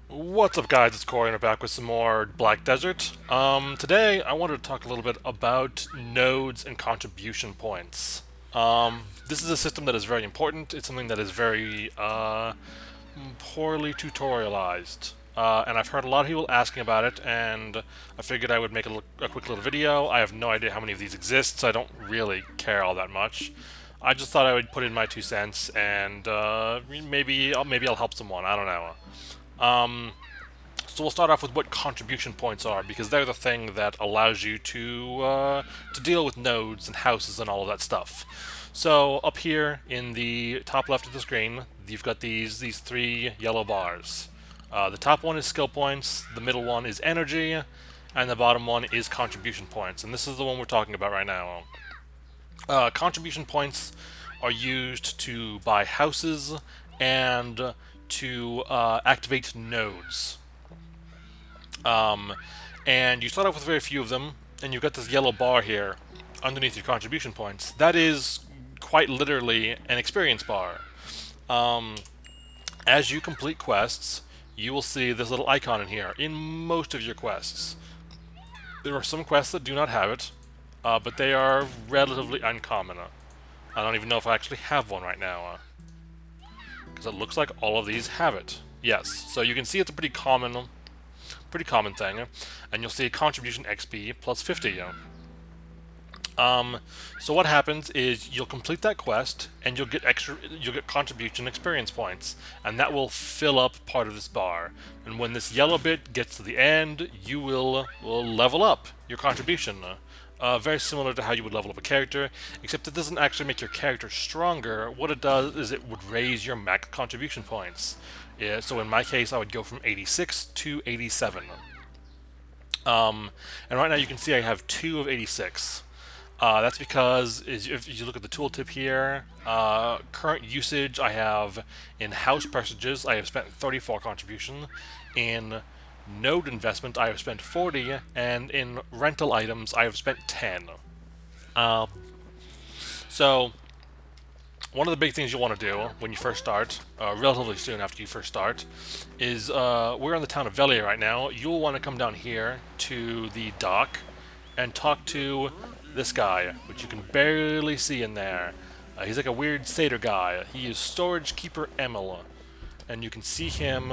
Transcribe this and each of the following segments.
What's up, guys? It's Corey, and I'm back with some more Black Desert. Today I wanted to talk a little bit about nodes and contribution points. This is a system that is very important. It's something that is very poorly tutorialized. And I've heard a lot of people asking about it, and I figured I would make a quick little video. I have no idea how many of these exist, so I don't really care all that much. I just thought I would put in my 2 cents, and maybe I'll help someone. I don't know. So we'll start off with what contribution points are, because they're the thing that allows you to deal with nodes and houses and all of that stuff. So up here in the top left of the screen, you've got these three yellow bars. The top one is skill points, the middle one is energy, and the bottom one is contribution points. And this is the one we're talking about right now. Contribution points are used to buy houses and to activate nodes. Um, and you start off with very few of them, and you've got this yellow bar here underneath your contribution points. That is quite literally an experience bar. Um, as you complete quests, you will see this little icon in here in most of your quests. There are some quests that do not have it, but they are relatively uncommon. I don't even know if I actually have one right now, because it looks like all of these have it. Yes, so you can see it's a pretty common thing, and you'll see contribution XP plus 50. So what happens is you'll complete that quest, and you'll get contribution experience points, and that will fill up part of this bar. And when this yellow bit gets to the end, you will level up your contribution. Very similar to how you would level up a character, except it doesn't actually make your character stronger. What it does is it would raise your max contribution points. Yeah, so in my case, I would go from 86 to 87. And right now you can see I have 2 of 86. That's because if you look at the tooltip here, current usage I have in house percentages, I have spent 34 contribution. In node investment, I have spent 40, and in rental items, I have spent 10. Um, so one of the big things you want to do when you first start, relatively soon after you first start, is we're in the town of Velia right now. You'll want to come down here to the dock and talk to this guy, which you can barely see in there. He's like a weird satyr guy. He is Storage Keeper Emil, and you can see him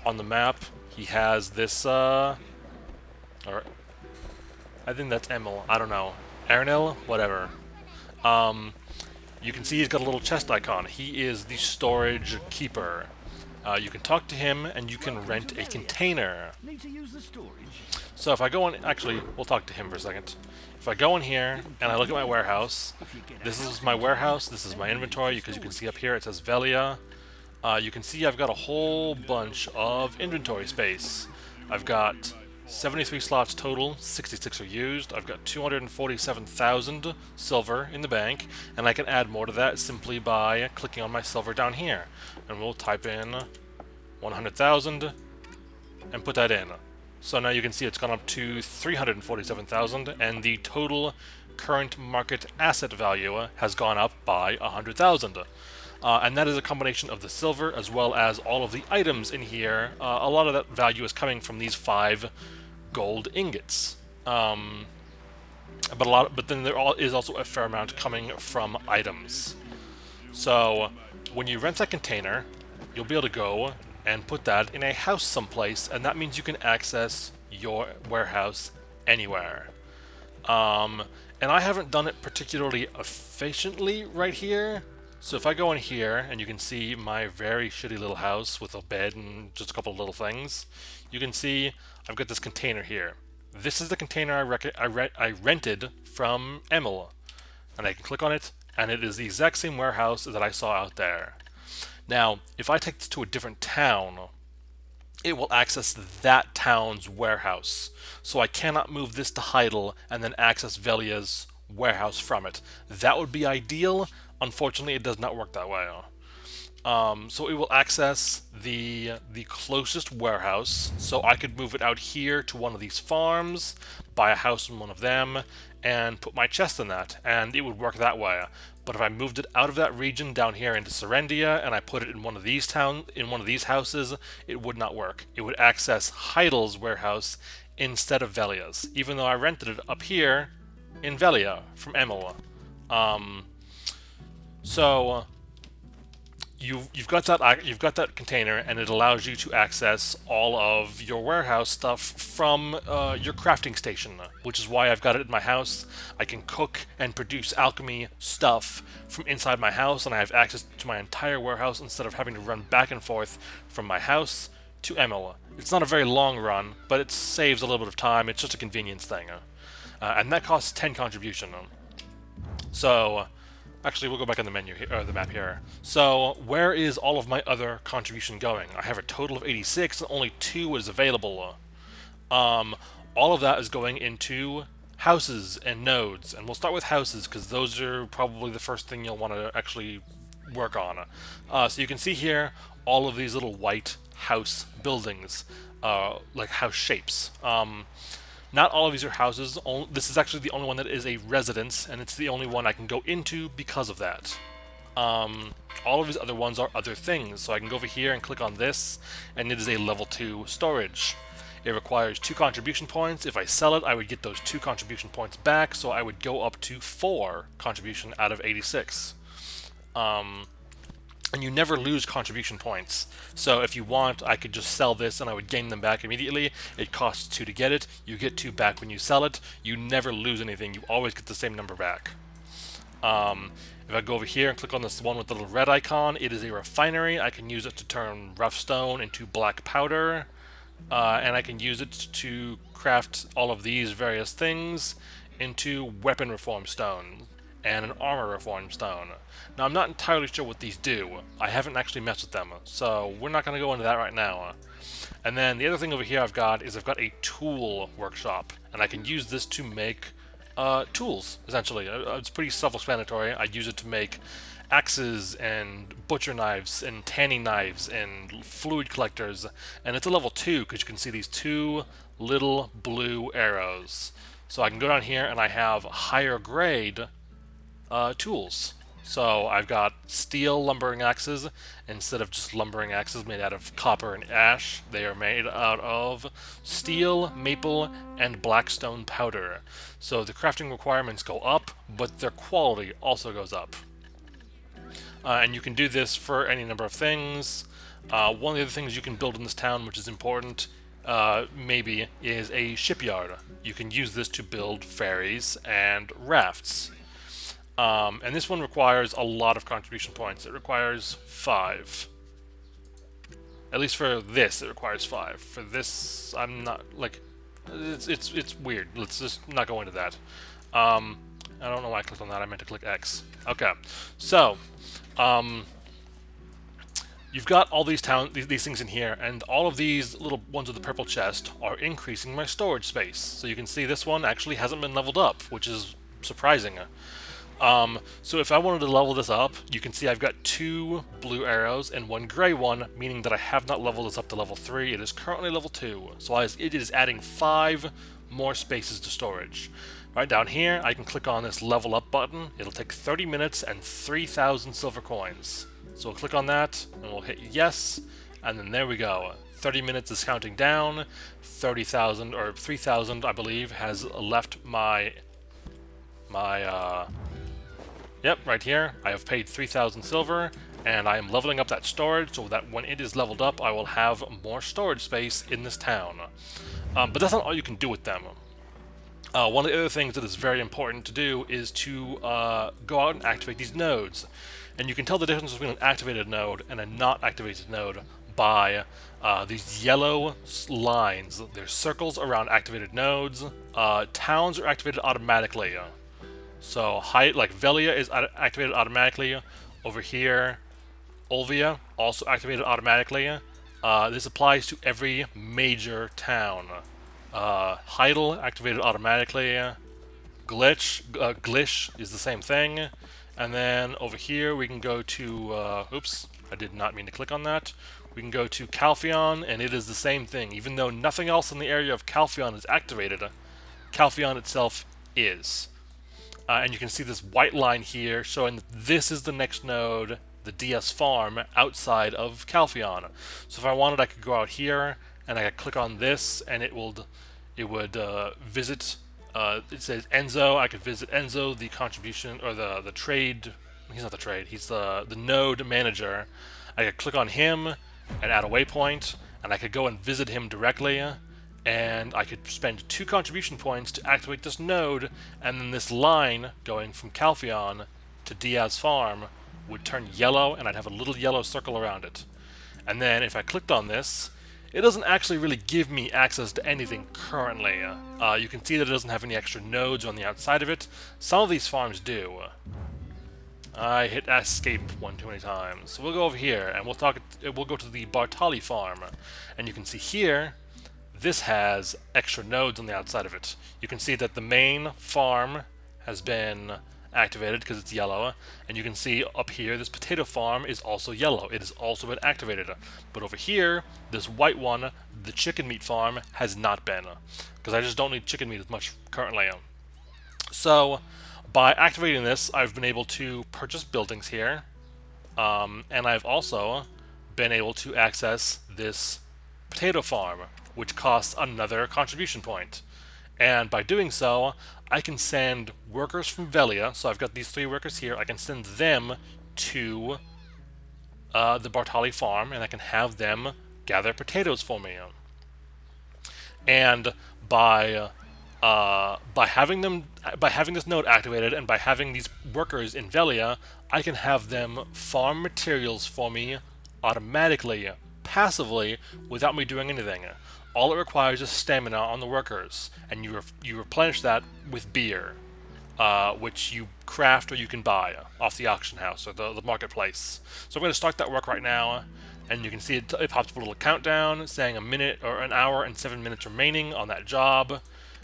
on the map. He has this, or I think that's Emil. I don't know. Ernil, whatever. Um, You can see he's got a little chest icon. He is the storage keeper. You can talk to him, and you can rent a container. So if I go in, actually, we'll talk to him for a second. If I go in here and I look at my warehouse, this is my warehouse. This is my inventory, because you can see up here it says Velia. You can see I've got a whole bunch of inventory space. I've got 73 slots total, 66 are used. I've got 247,000 silver in the bank, and I can add more to that simply by clicking on my silver down here. And we'll type in 100,000 and put that in. So now you can see it's gone up to 347,000, and the total current market asset value has gone up by 100,000. And that is a combination of the silver as well as all of the items in here. A lot of that value is coming from these 5 gold ingots. But then is also a fair amount coming from items. So when you rent that container, you'll be able to go and put that in a house someplace, and that means you can access your warehouse anywhere. And I haven't done it particularly efficiently right here. So if I go in here, and you can see my very shitty little house with a bed and just a couple of little things, you can see I've got this container here. This is the container I rented from Emil. And I can click on it, and it is the exact same warehouse that I saw out there. Now, if I take this to a different town, it will access that town's warehouse. So I cannot move this to Heidel and then access Velia's warehouse from it. That would be ideal. Unfortunately, it does not work that way. So it will access the closest warehouse. So I could move it out here to one of these farms, buy a house in one of them, and put my chest in that, and it would work that way. But if I moved it out of that region down here into Serendia and I put it in one of these houses, it would not work. It would access Heidel's warehouse instead of Velia's, even though I rented it up here in Velia from Emil. So you've got that container, and it allows you to access all of your warehouse stuff from your crafting station, which is why I've got it in my house. I can cook and produce alchemy stuff from inside my house, and I have access to my entire warehouse instead of having to run back and forth from my house to Emil. It's not a very long run, but it saves a little bit of time. It's just a convenience thing, and that costs 10 contribution. So. Actually, we'll go back on the menu here, or the map here. So, where is all of my other contribution going? I have a total of 86, and only 2 is available. All of that is going into houses and nodes, and we'll start with houses because those are probably the first thing you'll want to actually work on. So you can see here all of these little white house buildings, like house shapes. Not all of these are houses. This is actually the only one that is a residence, and it's the only one I can go into because of that. All of these other ones are other things, so I can go over here and click on this, and it is a level 2 storage. It requires 2 contribution points. If I sell it, I would get those 2 contribution points back, so I would go up to 4 contribution out of 86. And you never lose contribution points. So if you want, I could just sell this and I would gain them back immediately. It costs 2 to get it. You get 2 back when you sell it. You never lose anything. You always get the same number back. If I go over here and click on this one with the little red icon, it is a refinery. I can use it to turn rough stone into black powder. And I can use it to craft all of these various things into weapon reform stone and an armor reform stone. Now, I'm not entirely sure what these do. I haven't actually messed with them, so we're not going to go into that right now. And then the other thing over here I've got a tool workshop, and I can use this to make tools, essentially. It's pretty self-explanatory. I use it to make axes and butcher knives and tanning knives and fluid collectors, and it's a level 2 because you can see these 2 little blue arrows. So I can go down here and I have higher grade tools. So I've got steel lumbering axes instead of just lumbering axes made out of copper and ash. They are made out of steel, maple, and blackstone powder. So the crafting requirements go up, but their quality also goes up. And you can do this for any number of things. One of the other things you can build in this town, which is important, maybe, is a shipyard. You can use this to build ferries and rafts. And this one requires a lot of contribution points. It requires 5. At least for this, it requires 5. For this, I'm not, like, it's weird. Let's just not go into that. I don't know why I clicked on that. I meant to click X. Okay, so, you've got all these things in here, and all of these little ones with the purple chest are increasing my storage space. So you can see this one actually hasn't been leveled up, which is surprising. So if I wanted to level this up, you can see I've got 2 blue arrows and 1 gray one, meaning that I have not leveled this up to level 3. It is currently level 2, so it is adding 5 more spaces to storage. Right down here, I can click on this level up button. It'll take 30 minutes and 3,000 silver coins. So we'll click on that, and we'll hit yes, and then there we go. 30 minutes is counting down. 30,000, or 3,000, I believe, has left Yep, right here, I have paid 3,000 silver, and I am leveling up that storage so that when it is leveled up, I will have more storage space in this town. But that's not all you can do with them. One of the other things that is very important to do is to go out and activate these nodes. And you can tell the difference between an activated node and a not activated node by these yellow lines. There's circles around activated nodes. Towns are activated automatically. So, like Velia is activated automatically. Over here, Olvia, also activated automatically. This applies to every major town. Heidel, activated automatically. Glish is the same thing. And then over here, we can go to, oops, I did not mean to click on that. We can go to Calpheon, and it is the same thing. Even though nothing else in the area of Calpheon is activated, Calpheon itself is. and you can see this white line here showing that this is the next node, the DS farm, outside of Calpheon. So if I wanted, I could go out here and I could click on this, and it would visit. It says Enzo. I could visit Enzo, the contribution or the trade. He's not the trade. He's the node manager. I could click on him and add a waypoint, and I could go and visit him directly, and I could spend 2 contribution points to activate this node, and then this line going from Calpheon to Diaz Farm would turn yellow, and I'd have a little yellow circle around it. And then if I clicked on this, it doesn't actually really give me access to anything currently. You can see that it doesn't have any extra nodes on the outside of it. Some of these farms do. I hit escape one too many times. So we'll go over here and we'll go to the Bartali farm, and you can see here this has extra nodes on the outside of it. You can see that the main farm has been activated because it's yellow, and you can see up here this potato farm is also yellow. It has also been activated. But over here, this white one, the chicken meat farm, has not been, because I just don't need chicken meat as much currently. So by activating this, I've been able to purchase buildings here, and I've also been able to access this potato farm, which costs another contribution point. And by doing so, I can send workers from Velia, so I've got these 3 workers here, I can send them to the Bartali farm, and I can have them gather potatoes for me. And by having this node activated, and by having these workers in Velia, I can have them farm materials for me automatically, passively, without me doing anything. All it requires is stamina on the workers, and you replenish that with beer, which you craft or you can buy off the auction house or the marketplace. So I'm going to start that work right now, and you can see it pops up a little countdown saying a minute or an hour and 7 minutes remaining on that job.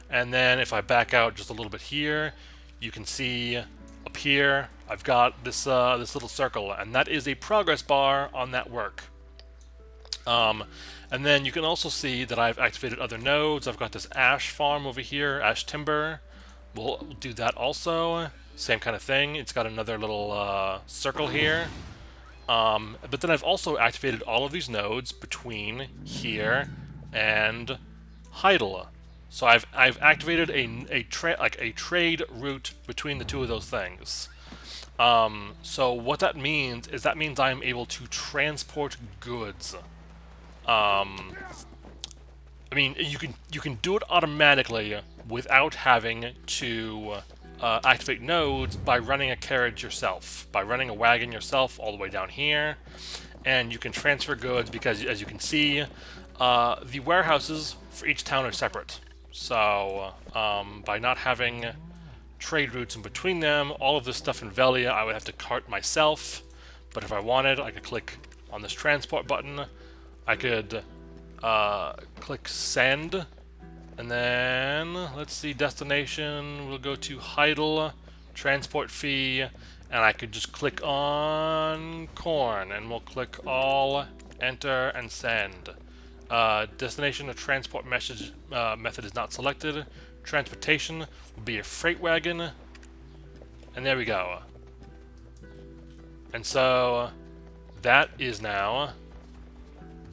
And then if I back out just a little bit here, you can see up here I've got this this little circle, and that is a progress bar on that work. And then you can also see that I've activated other nodes. I've got this ash farm over here, ash timber. We'll do that also. Same kind of thing. It's got another little circle here. But then I've also activated all of these nodes between here and Heidel. So I've activated a trade route between the 2 of those things. So what that means is I'm able to transport goods. I mean, you can do it automatically without having to activate nodes by running a carriage yourself, by running a wagon yourself all the way down here, and you can transfer goods because, as you can see, the warehouses for each town are separate. So by not having trade routes in between them, all of this stuff in Velia I would have to cart myself, but if I wanted, I could click on this transport button. I could click send, and then let's see, destination, we'll go to Heidel, transport fee, and I could just click on corn, and we'll click all, enter, and send. Destination of transport message method is not selected. Transportation will be a freight wagon, and there we go. And so that is now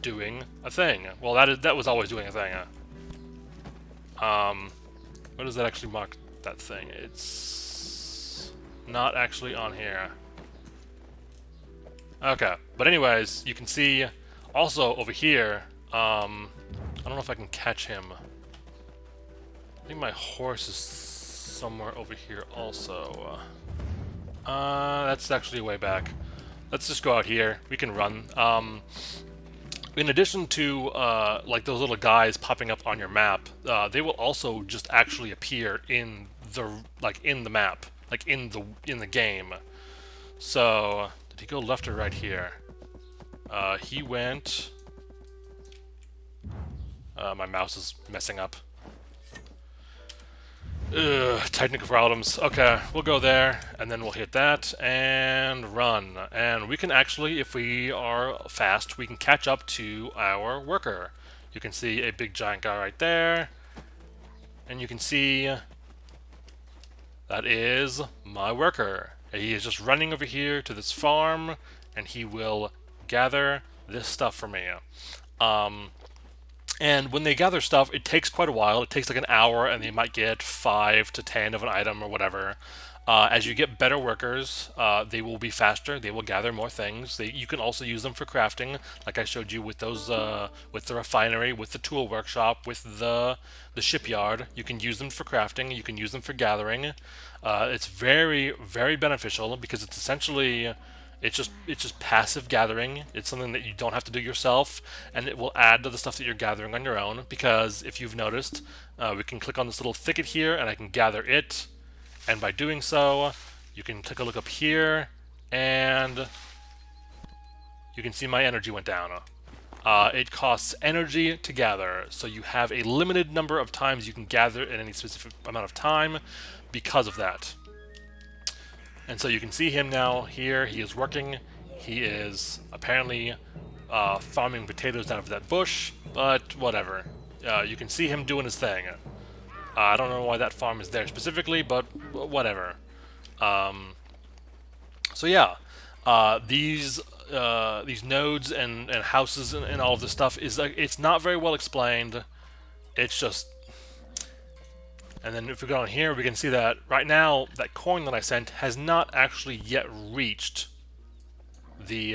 doing a thing. Well, that was always doing a thing. What does that actually mark that thing? It's not actually on here. Okay, but anyways, you can see also over here, I don't know if I can catch him. I think my horse is somewhere over here also. That's actually way back. Let's just go out here. We can run. In addition to like those little guys popping up on your map, they will also just actually appear in the map, like in the game. So did he go left or right here? He went. My mouse is messing up. Technical problems. Okay, we'll go there, and then we'll hit that, and run. And we can actually, if we are fast, we can catch up to our worker. You can see a big giant guy right there, and you can see That is my worker. He is just running over here to this farm, and he will gather this stuff for me. Um, and when they gather stuff, it takes quite a while. It takes like an hour, and they might get 5 to 10 of an item or whatever. As you get better workers, they will be faster. They will gather more things. You can also use them for crafting, like I showed you with those, with the refinery, with the tool workshop, with the shipyard. You can use them for crafting. You can use them for gathering. It's very, very beneficial because it's essentially it's just passive gathering. It's something that you don't have to do yourself, and it will add to the stuff that you're gathering on your own. Because if you've noticed, we can click on this little thicket here, and I can gather it. And by doing so, you can take a look up here, and you can see my energy went down. It costs energy to gather, so you have a limited number of times you can gather in any specific amount of time because of that. And so you can see him now here. He is working. He is apparently farming potatoes out of that bush, but whatever. You can see him doing his thing. I don't know why that farm is there specifically, but whatever. So yeah, these nodes and houses and all of this stuff is it's not very well explained. It's just, and then if we go on here, we can see that right now that coin that I sent has not actually yet reached the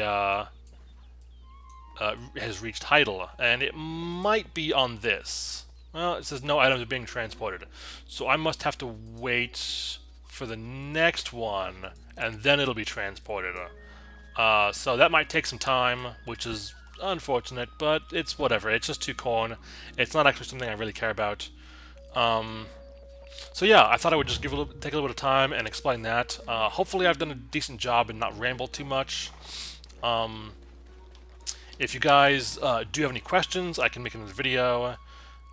has reached Heidel, and it might be on this. Well, it says no items are being transported. So I must have to wait for the next one, and then it'll be transported. So that might take some time, which is unfortunate, but it's whatever. It's just 2 corn. It's not actually something I really care about. So yeah, I thought I would just take a little bit of time and explain that. Hopefully I've done a decent job and not rambled too much. If you guys do have any questions, I can make another video.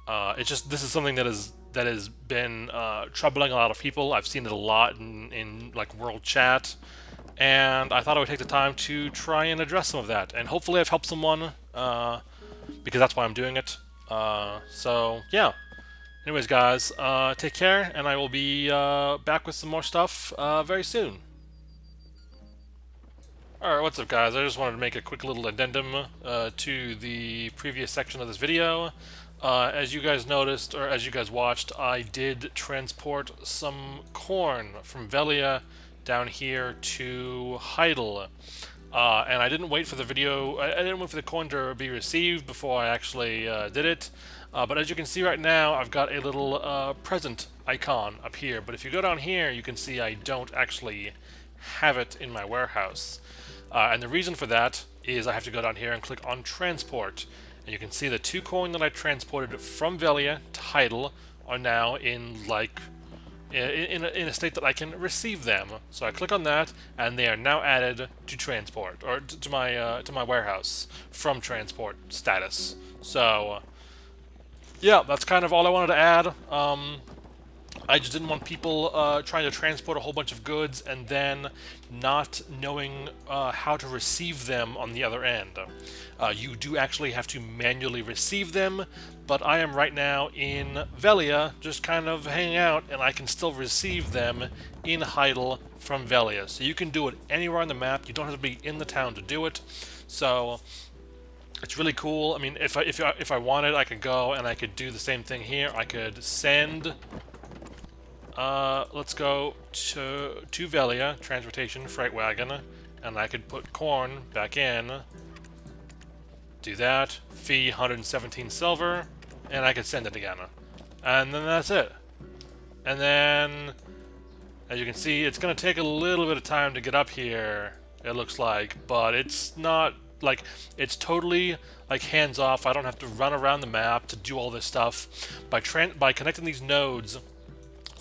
It's just, this is something that has been troubling a lot of people. I've seen it a lot in like world chat, and I thought I would take the time to try and address some of that. And hopefully I've helped someone, because that's why I'm doing it. So yeah. Anyways, guys, take care, and I will be back with some more stuff very soon. Alright, what's up, guys? I just wanted to make a quick little addendum to the previous section of this video. As you guys noticed, or as you guys watched, I did transport some corn from Velia down here to Heidel. And I didn't wait for the video, I didn't wait for the corn to be received before I actually did it. But as you can see right now, I've got a little present icon up here. But if you go down here, you can see I don't actually have it in my warehouse. And the reason for that is I have to go down here and click on transport. And you can see the 2 coin that I transported from Velia to Heidel are now in like in a state that I can receive them. So I click on that, and they are now added to transport, or to my warehouse from transport status. So yeah, that's kind of all I wanted to add. I just didn't want people trying to transport a whole bunch of goods and then not knowing how to receive them on the other end. You do actually have to manually receive them, but I am right now in Velia, just kind of hanging out, and I can still receive them in Heidel from Velia. So you can do it anywhere on the map. You don't have to be in the town to do it. So it's really cool. I mean, if I wanted, I could go and I could do the same thing here. I could send. Let's go to Velia, transportation, freight wagon, and I could put corn back in. Do that, fee 117 silver, and I could send it again. And then that's it. And then, as you can see, it's going to take a little bit of time to get up here, it looks like, but it's not, like, it's totally, like, hands-off. I don't have to run around the map to do all this stuff. By connecting these nodes,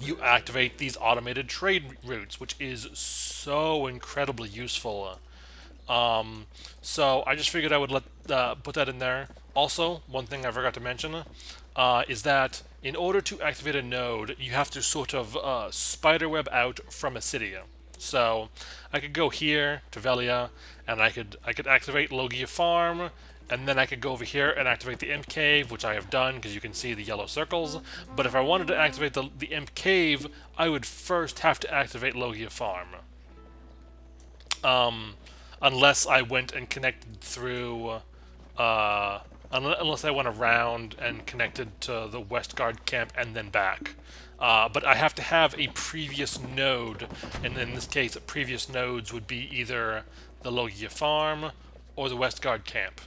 you activate these automated trade routes, which is so incredibly useful. So I just figured I would put that in there. Also, one thing I forgot to mention is that in order to activate a node, you have to sort of spiderweb out from a city. So I could go here to Velia, and I could activate Logia Farm, and then I could go over here and activate the Imp Cave, which I have done because you can see the yellow circles. But if I wanted to activate the Imp Cave, I would first have to activate Logia Farm. Unless I went and connected through, unless I went around and connected to the Westguard camp and then back. But I have to have a previous node, and in this case, previous nodes would be either the Logia Farm or the Westguard camp,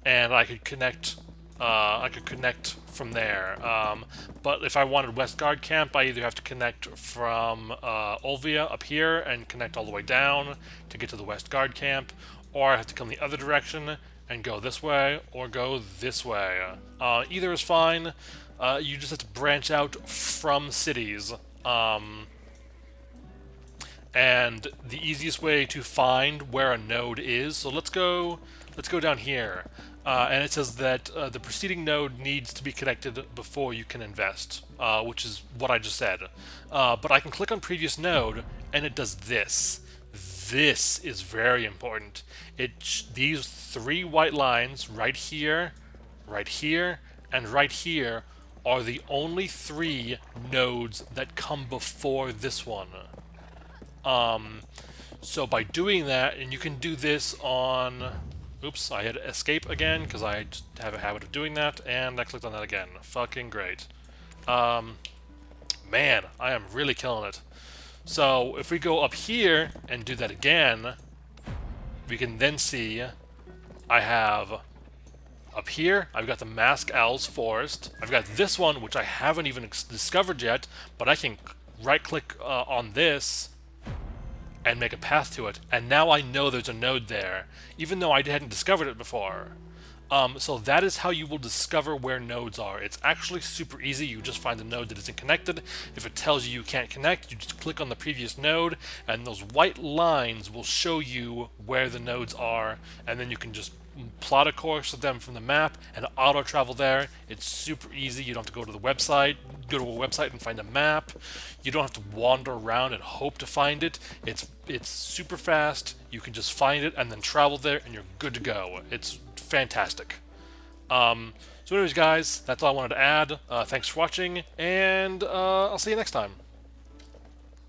and I could connect. I could connect from there. But if I wanted Westguard camp, I either have to connect from Olvia up here and connect all the way down to get to the Westguard camp, or I have to come the other direction and go this way or go this way. Either is fine. You just have to branch out from cities. And the easiest way to find where a node is, so let's go down here. And it says that the preceding node needs to be connected before you can invest, which is what I just said. But I can click on previous node, and it does this. This is very important. These 3 white lines right here, and right here are the only 3 nodes that come before this one. So by doing that, and you can do this on... Oops, I hit escape again, because I just have a habit of doing that, and I clicked on that again. Fucking great. Man, I am really killing it. So, if we go up here and do that again, we can then see I have... Up here, I've got the Mask Owls Forest. I've got this one, which I haven't even discovered yet, but I can right-click on this and make a path to it, and now I know there's a node there, even though I hadn't discovered it before. So that is how you will discover where nodes are. It's actually super easy. You just find the node that isn't connected. If it tells you you can't connect, you just click on the previous node, and those white lines will show you where the nodes are, and then you can just plot a course of them from the map and auto travel there. It's super easy. You don't have to go to a website and find a map. You don't have to wander around and hope to find it. It's super fast. You can just find it and then travel there, and you're good to go. It's fantastic. So anyways, guys, that's all I wanted to add. Thanks for watching, and I'll see you next time.